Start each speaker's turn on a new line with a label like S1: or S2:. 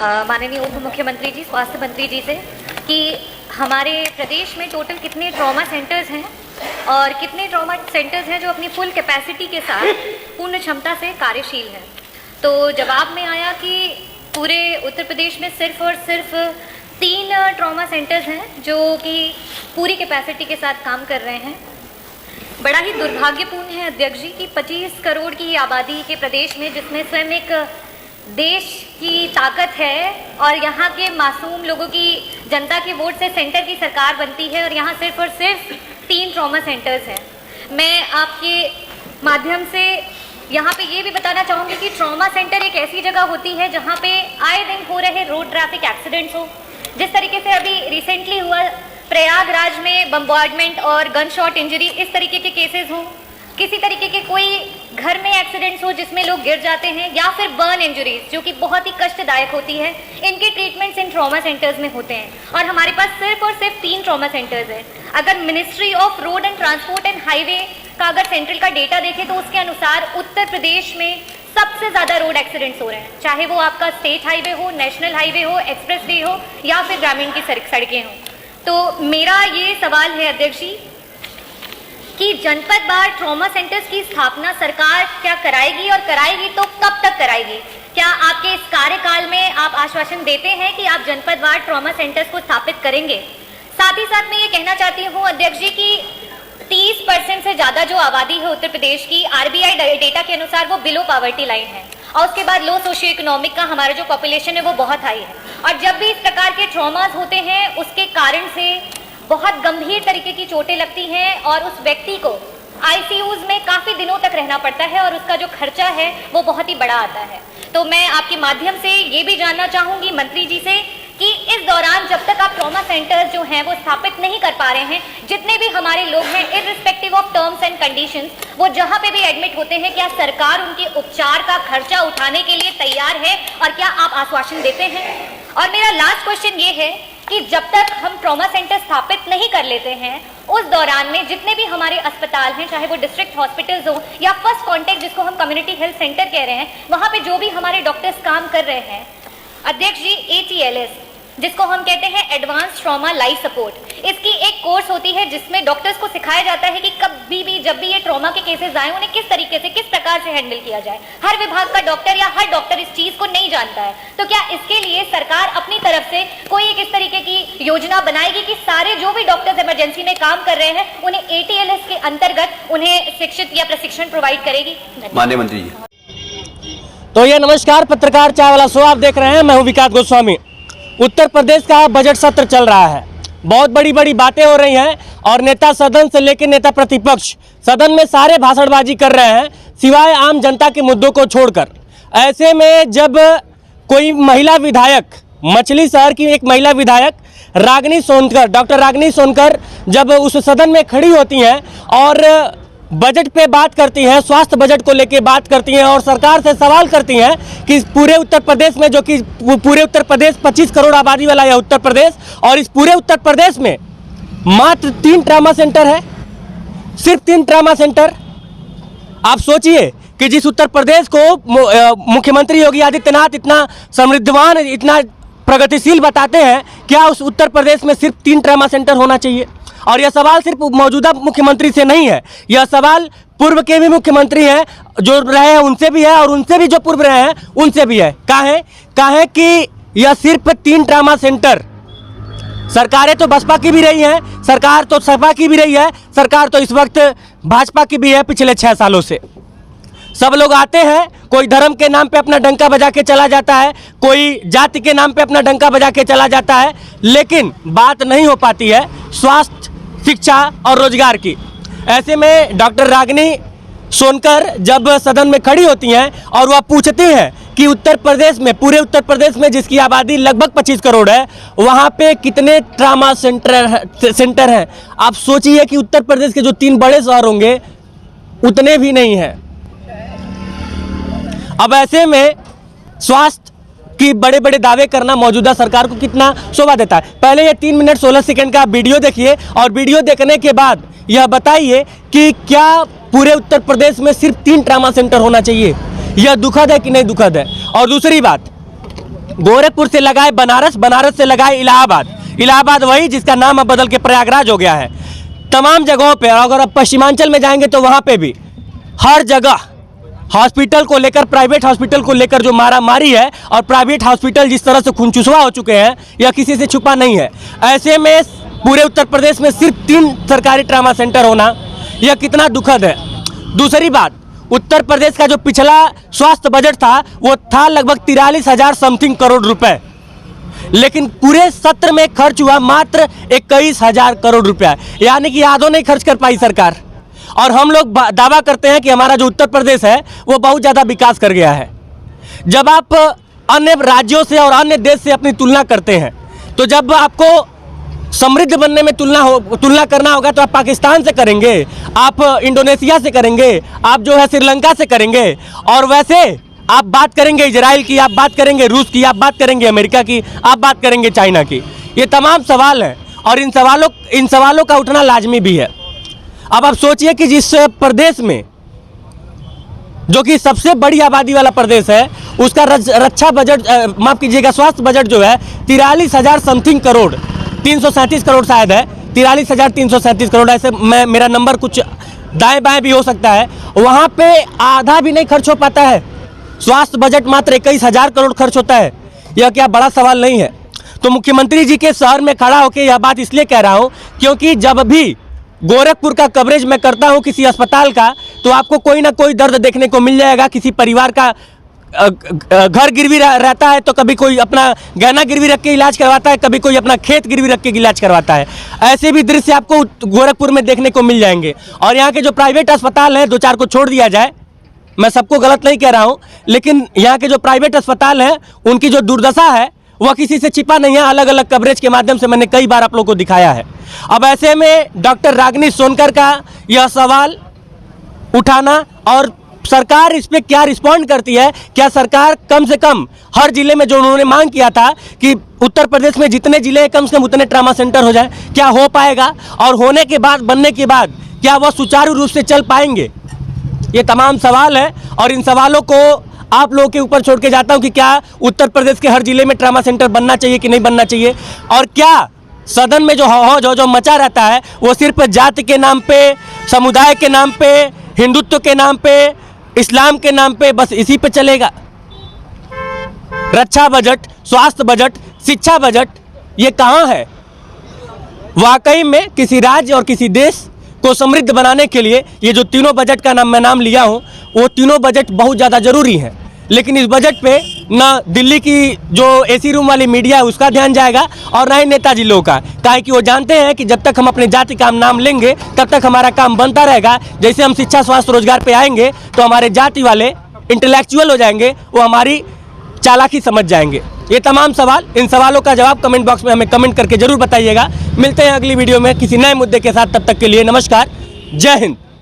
S1: माननीय उप मुख्यमंत्री जी, स्वास्थ्य मंत्री जी से कि हमारे प्रदेश में टोटल कितने ट्रॉमा सेंटर्स हैं और कितने ट्रॉमा सेंटर्स हैं जो अपनी फुल कैपेसिटी के साथ पूर्ण क्षमता से कार्यशील हैं। तो जवाब में आया कि पूरे उत्तर प्रदेश में सिर्फ और सिर्फ 3 ट्रॉमा सेंटर्स हैं जो कि पूरी कैपेसिटी के साथ काम कर रहे हैं। बड़ा ही दुर्भाग्यपूर्ण है अध्यक्ष जी कि 25 करोड़ की आबादी के प्रदेश में, जिसमें स्वयं एक देश की ताकत है और यहाँ के मासूम लोगों की, जनता के वोट से सेंटर की सरकार बनती है और यहाँ सिर्फ और सिर्फ 3 ट्रॉमा सेंटर्स हैं। मैं आपके माध्यम से यहाँ पे ये भी बताना चाहूँगी कि ट्रॉमा सेंटर एक ऐसी जगह होती है जहाँ पे आए दिन हो रहे रोड ट्रैफिक एक्सीडेंट्स हो, जिस तरीके से अभी रिसेंटली हुआ प्रयागराज में बम्बार्डमेंट और गन शॉट इंजरी, इस तरीके के केसेस हों, किसी तरीके के कोई घर में एक्सीडेंट्स हो जिसमें लोग गिर जाते हैं, या फिर बर्न इंजरीज जो कि बहुत ही कष्टदायक होती है, इनके ट्रीटमेंट्स इन ट्रॉमा सेंटर्स में होते हैं। और हमारे पास सिर्फ और सिर्फ 3 ट्रॉमा सेंटर्स हैं। अगर ministry of road and transport and highway का अगर सेंट्रल का डेटा देखें तो उसके अनुसार उत्तर प्रदेश में सबसे ज़्यादा रोड एक्सीडेंट्स हो रहे हैं, चाहे वो आपका स्टेट हाईवे हो, नेशनल हाईवे हो, एक्सप्रेस वे हो या फिर ग्रामीण की सड़कें हों। तो मेरा ये सवाल है अध्यक्ष जी कि जनपद वार ट्रॉमा सेंटर्स की स्थापना सरकार क्या कराएगी, और कराएगी तो कब तक कराएगी? क्या आपके इस कार्यकाल में आप आश्वासन देते हैं कि आप जनपद वार ट्रॉमा सेंटर्स को स्थापित करेंगे? साथ ही साथ मैं ये कहना चाहती हूँ अध्यक्ष जी कि 30% से ज़्यादा जो आबादी है उत्तर प्रदेश की, आरबीआई डेटा के अनुसार वो बिलो पॉवर्टी लाइन है, और उसके बाद लो सोशियो इकोनॉमिक का हमारा जो पॉपुलेशन है वो बहुत हाई है। और जब भी इस प्रकार के ट्रॉमास होते हैं उसके कारण से बहुत गंभीर तरीके की चोटें लगती हैं और उस व्यक्ति को आईसीयूज में काफ़ी दिनों तक रहना पड़ता है और उसका जो खर्चा है वो बहुत ही बड़ा आता है। तो मैं आपके माध्यम से ये भी जानना चाहूँगी मंत्री जी से कि इस दौरान जब तक आप ट्रॉमा सेंटर्स जो हैं वो स्थापित नहीं कर पा रहे हैं, जितने भी हमारे लोग हैं irrespective of terms and conditions, वो जहाँ पे भी एडमिट होते हैं, क्या सरकार उनके उपचार का खर्चा उठाने के लिए तैयार है और क्या आप आश्वासन देते हैं? और मेरा लास्ट क्वेश्चन ये है कि जब तक हम ट्रॉमा सेंटर स्थापित नहीं कर लेते हैं, उस दौरान में जितने भी हमारे अस्पताल हैं, चाहे वो डिस्ट्रिक्ट हॉस्पिटल्स हो या फर्स्ट कॉन्टैक्ट जिसको हम कम्युनिटी हेल्थ सेंटर कह रहे हैं, वहाँ पे जो भी हमारे डॉक्टर्स काम कर रहे हैं अध्यक्ष जी, ATLS जिसको हम कहते हैं एडवांस ट्रॉमा लाइफ सपोर्ट, इसकी एक कोर्स होती है जिसमें डॉक्टर्स को सिखाया जाता है कि कभी भी जब भी ये ट्रॉमा के केसेस आए उन्हें किस तरीके से, किस प्रकार से हैंडल किया जाए। हर विभाग का डॉक्टर या हर डॉक्टर इस चीज को नहीं जानता है। तो क्या इसके लिए सरकार अपनी तरफ से कोई एक इस तरीके की योजना बनाएगी कि सारे जो भी डॉक्टर्स इमरजेंसी में काम कर रहे हैं उन्हें ATLS के अंतर्गत उन्हें शिक्षित या प्रशिक्षण प्रोवाइड करेगी?
S2: माननीय मंत्री जी।
S3: तो ये नमस्कार, पत्रकार चाय वाला शो आप देख रहे हैं। मैं हूं विकास गोस्वामी। उत्तर प्रदेश का बजट सत्र चल रहा है, बहुत बड़ी बड़ी बातें हो रही हैं और नेता सदन से लेकर नेता प्रतिपक्ष सदन में सारे भाषणबाजी कर रहे हैं सिवाय आम जनता के मुद्दों को छोड़कर। ऐसे में जब कोई महिला विधायक, मछली शहर की एक महिला विधायक रागिनी सोनकर, डॉक्टर रागिनी सोनकर जब उस सदन में खड़ी होती हैं और बजट पे बात करती हैं, स्वास्थ्य बजट को लेके बात करती हैं और सरकार से सवाल करती हैं कि पूरे उत्तर प्रदेश में, जो कि पूरे उत्तर प्रदेश 25 करोड़ आबादी वाला है उत्तर प्रदेश, और इस पूरे उत्तर प्रदेश में मात्र 3 ट्रॉमा सेंटर है, सिर्फ 3 ट्रॉमा सेंटर। आप सोचिए कि जिस उत्तर प्रदेश को मुख्यमंत्री योगी आदित्यनाथ इतना समृद्धवान, इतना प्रगतिशील बताते हैं, क्या उस उत्तर प्रदेश में सिर्फ 3 ट्रॉमा सेंटर होना चाहिए? और यह सवाल सिर्फ मौजूदा मुख्यमंत्री से नहीं है, यह सवाल पूर्व के भी मुख्यमंत्री हैं जो रहे हैं उनसे भी है और उनसे भी जो पूर्व रहे हैं उनसे भी है। काहे कि यह सिर्फ 3 ट्रॉमा सेंटर, सरकारें तो बसपा की भी रही हैं, सरकार तो सपा की भी रही है, सरकार तो इस वक्त भाजपा की भी है पिछले 6 सालों से। सब लोग आते हैं, कोई धर्म के नाम पे अपना डंका बजा के चला जाता है, कोई जाति के नाम पे अपना डंका बजा के चला जाता है, लेकिन बात नहीं हो पाती है स्वास्थ्य, शिक्षा और रोजगार की। ऐसे में डॉक्टर रागिनी सोनकर जब सदन में खड़ी होती हैं और वह पूछती हैं कि उत्तर प्रदेश में, पूरे उत्तर प्रदेश में जिसकी आबादी लगभग 25 करोड़ है, वहाँ पे कितने ट्रॉमा सेंटर हैं। आप सोचिए कि उत्तर प्रदेश के जो 3 बड़े शहर होंगे उतने भी नहीं हैं। अब ऐसे में स्वास्थ्य की बड़े बड़े दावे करना मौजूदा सरकार को कितना शोभा देता है। पहले ये 3 मिनट 16 सेकंड का वीडियो देखिए और वीडियो देखने के बाद यह बताइए कि क्या पूरे उत्तर प्रदेश में सिर्फ 3 ट्रॉमा सेंटर होना चाहिए? यह दुखद है कि नहीं दुखद है? और दूसरी बात, गोरखपुर से लगाए बनारस, बनारस से लगाए इलाहाबाद, इलाहाबाद वही जिसका नाम अब बदल के प्रयागराज हो गया है। तमाम जगहों पे, अगर आप पश्चिमांचल में जाएंगे तो वहाँ पे भी हर जगह हॉस्पिटल को लेकर, प्राइवेट हॉस्पिटल को लेकर जो मारामारी है और प्राइवेट हॉस्पिटल जिस तरह से खूनचुसवा हो चुके हैं, यह किसी से छुपा नहीं है। ऐसे में पूरे उत्तर प्रदेश में सिर्फ 3 सरकारी ट्रामा सेंटर होना यह कितना दुखद है। दूसरी बात, उत्तर प्रदेश का जो पिछला स्वास्थ्य बजट था वो था लगभग 43,000 समथिंग करोड़ रुपए, लेकिन पूरे सत्र में खर्च हुआ मात्र 21,000 करोड़ रुपया, यानी कि आधो नहीं खर्च कर पाई सरकार। और हम लोग दावा करते हैं कि हमारा जो उत्तर प्रदेश है वो बहुत ज़्यादा विकास कर गया है। जब आप अन्य राज्यों से और अन्य देश से अपनी तुलना करते हैं, तो जब आपको समृद्ध बनने में तुलना करना होगा तो आप पाकिस्तान से करेंगे, आप इंडोनेशिया से करेंगे, आप जो है श्रीलंका से करेंगे, और वैसे आप बात करेंगे इजराइल की, आप बात करेंगे रूस की, आप बात करेंगे अमेरिका की, आप बात करेंगे चाइना की। ये तमाम सवाल हैं और इन सवालों का उठना लाजमी भी है। अब आप सोचिए कि जिस प्रदेश में, जो कि सबसे बड़ी आबादी वाला प्रदेश है, उसका रक्षा बजट, माफ कीजिएगा, स्वास्थ्य बजट जो है 43,000 समथिंग करोड़, 337 करोड़ शायद है, 43,337 करोड़, ऐसे मेरा नंबर कुछ दाएं बाएं भी हो सकता है, वहाँ पे आधा भी नहीं खर्च हो पाता है। स्वास्थ्य बजट मात्र 21,000 करोड़ खर्च होता है। यह क्या बड़ा सवाल नहीं है? तो मुख्यमंत्री जी के शहर में खड़ा होकर यह बात इसलिए कह रहा हूँ क्योंकि जब भी गोरखपुर का कवरेज मैं करता हूँ किसी अस्पताल का, तो आपको कोई ना कोई दर्द देखने को मिल जाएगा। किसी परिवार का घर गिरवी रहता है तो कभी कोई अपना गहना गिरवी रख के इलाज करवाता है, कभी कोई अपना खेत गिरवी रख के इलाज करवाता है। ऐसे भी दृश्य आपको गोरखपुर में देखने को मिल जाएंगे। और यहाँ के जो प्राइवेट अस्पताल हैं, 2-4 को छोड़ दिया जाए, मैं सबको गलत नहीं कह रहा हूँ, लेकिन यहाँ के जो प्राइवेट अस्पताल हैं उनकी जो दुर्दशा है वह किसी से छिपा नहीं है। अलग अलग कवरेज के माध्यम से मैंने कई बार आप लोगों को दिखाया है। अब ऐसे में डॉक्टर रागिनी सोनकर का यह सवाल उठाना और सरकार इस पे क्या रिस्पॉन्ड करती है, क्या सरकार कम से कम हर जिले में जो उन्होंने मांग किया था कि उत्तर प्रदेश में जितने जिले हैं कम से कम उतने ट्रामा सेंटर हो जाए, क्या हो पाएगा? और होने के बाद, बनने के बाद क्या वह सुचारू रूप से चल पाएंगे? ये तमाम सवाल है और इन सवालों को आप लोगों के ऊपर छोड़ के जाता हूं कि क्या उत्तर प्रदेश के हर जिले में ट्रामा सेंटर बनना चाहिए कि नहीं बनना चाहिए, और क्या सदन में जो मचा रहता है वो सिर्फ जाति के नाम पे, समुदाय के नाम पे, हिंदुत्व के नाम पे, इस्लाम के नाम पे, बस इसी पे चलेगा। रक्षा बजट, स्वास्थ्य बजट, शिक्षा बजट, ये कहाँ है? वाकई में किसी राज्य और किसी देश को समृद्ध बनाने के लिए ये जो तीनों बजट का मैं नाम लिया हूँ, वो तीनों बजट बहुत ज़्यादा ज़रूरी हैं। लेकिन इस बजट पे ना दिल्ली की जो एसी रूम वाली मीडिया है उसका ध्यान जाएगा और ना ही नेताजी लोगों का, काहे कि वो जानते हैं कि जब तक हम अपने जाति का नाम लेंगे तब तक हमारा काम बनता रहेगा। जैसे हम शिक्षा, स्वास्थ्य, रोजगार पे आएंगे तो हमारे जाति वाले इंटेलेक्चुअल हो जाएंगे, वो हमारी चालाकी समझ जाएंगे। ये तमाम सवाल, इन सवालों का जवाब कमेंट बॉक्स में हमें कमेंट करके जरूर बताइएगा। मिलते हैं अगली वीडियो में किसी नए मुद्दे के साथ, तब तक के लिए नमस्कार, जय हिंद।